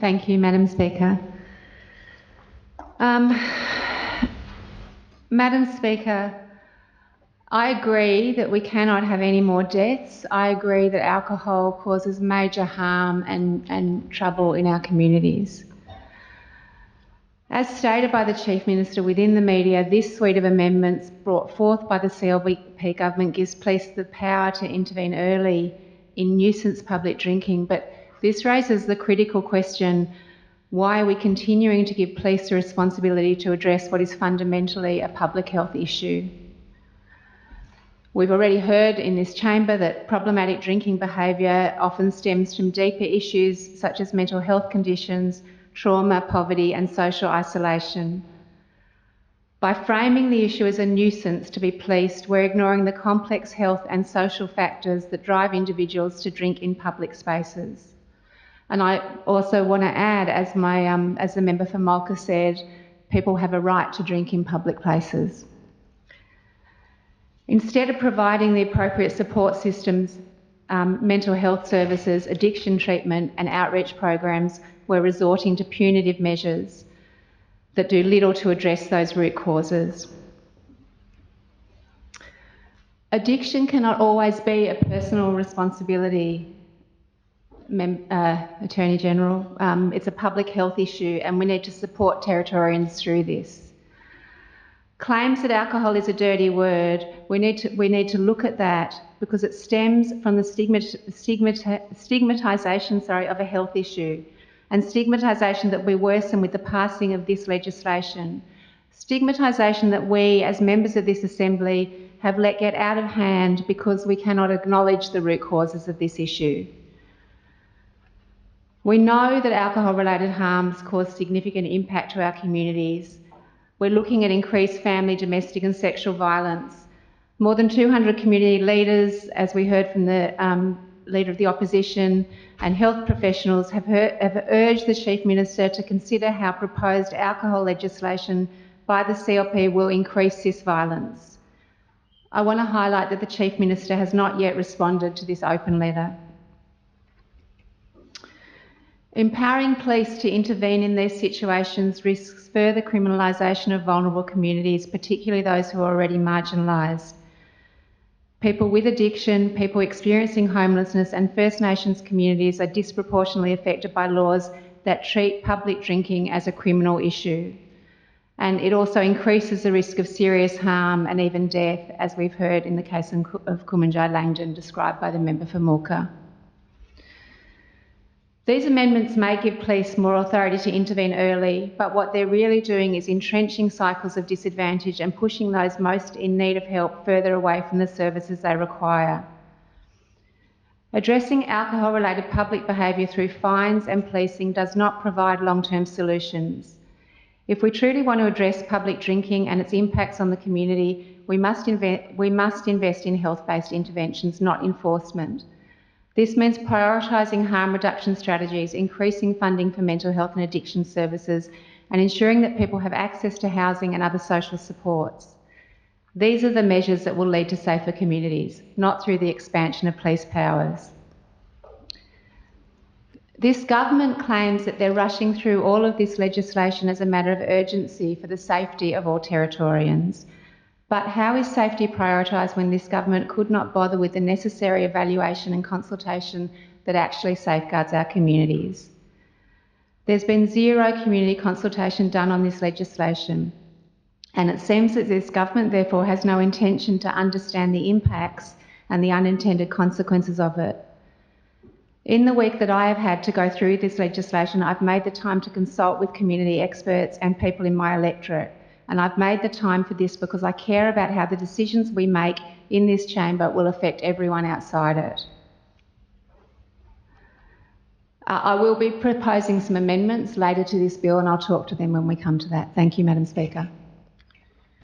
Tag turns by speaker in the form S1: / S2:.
S1: Thank you, Madam Speaker. Madam Speaker, I agree that we cannot have any more deaths. I agree that alcohol causes major harm and trouble in our communities. As stated by the Chief Minister within the media, this suite of amendments brought forth by the CLP government gives police the power to intervene early in nuisance public drinking, but this raises the critical question, why are we continuing to give police the responsibility to address what is fundamentally a public health issue? We've already heard in this chamber that problematic drinking behaviour often stems from deeper issues such as mental health conditions, trauma, poverty and social isolation. By framing the issue as a nuisance to be policed, we're ignoring the complex health and social factors that drive individuals to drink in public spaces. And I also want to add, as the member for Mulca said, people have a right to drink in public places. Instead of providing the appropriate support systems, mental health services, addiction treatment and outreach programs, we're resorting to punitive measures that do little to address those root causes. Addiction cannot always be a personal responsibility, Attorney General. It's a public health issue and we need to support Territorians through this. Claims that alcohol is a dirty word, we need to look at that because it stems from the stigmatisation of a health issue, and stigmatisation that we worsen with the passing of this legislation. Stigmatisation that we, as members of this Assembly, have let get out of hand because we cannot acknowledge the root causes of this issue. We know that alcohol-related harms cause significant impact to our communities. We're looking at increased family, domestic and sexual violence. More than 200 community leaders, as we heard from the Leader of the Opposition, and health professionals have urged the Chief Minister to consider how proposed alcohol legislation by the CLP will increase this violence. I want to highlight that the Chief Minister has not yet responded to this open letter. Empowering police to intervene in these situations risks further criminalisation of vulnerable communities, particularly those who are already marginalised. People with addiction, people experiencing homelessness and First Nations communities are disproportionately affected by laws that treat public drinking as a criminal issue. And it also increases the risk of serious harm and even death, as we've heard in the case of Kumanjai Langdon described by the member for Mulca. These amendments may give police more authority to intervene early, but what they're really doing is entrenching cycles of disadvantage and pushing those most in need of help further away from the services they require. Addressing alcohol-related public behaviour through fines and policing does not provide long-term solutions. If we truly want to address public drinking and its impacts on the community, we must invest in health-based interventions, not enforcement. This means prioritising harm reduction strategies, increasing funding for mental health and addiction services, and ensuring that people have access to housing and other social supports. These are the measures that will lead to safer communities, not through the expansion of police powers. This government claims that they're rushing through all of this legislation as a matter of urgency for the safety of all Territorians. But how is safety prioritised when this government could not bother with the necessary evaluation and consultation that actually safeguards our communities? There's been zero community consultation done on this legislation, and it seems that this government therefore has no intention to understand the impacts and the unintended consequences of it. In the week that I have had to go through this legislation, I've made the time to consult with community experts and people in my electorate. And I've made the time for this because I care about how the decisions we make in this chamber will affect everyone outside it. I will be proposing some amendments later to this bill and I'll talk to them when we come to that. Thank you, Madam Speaker.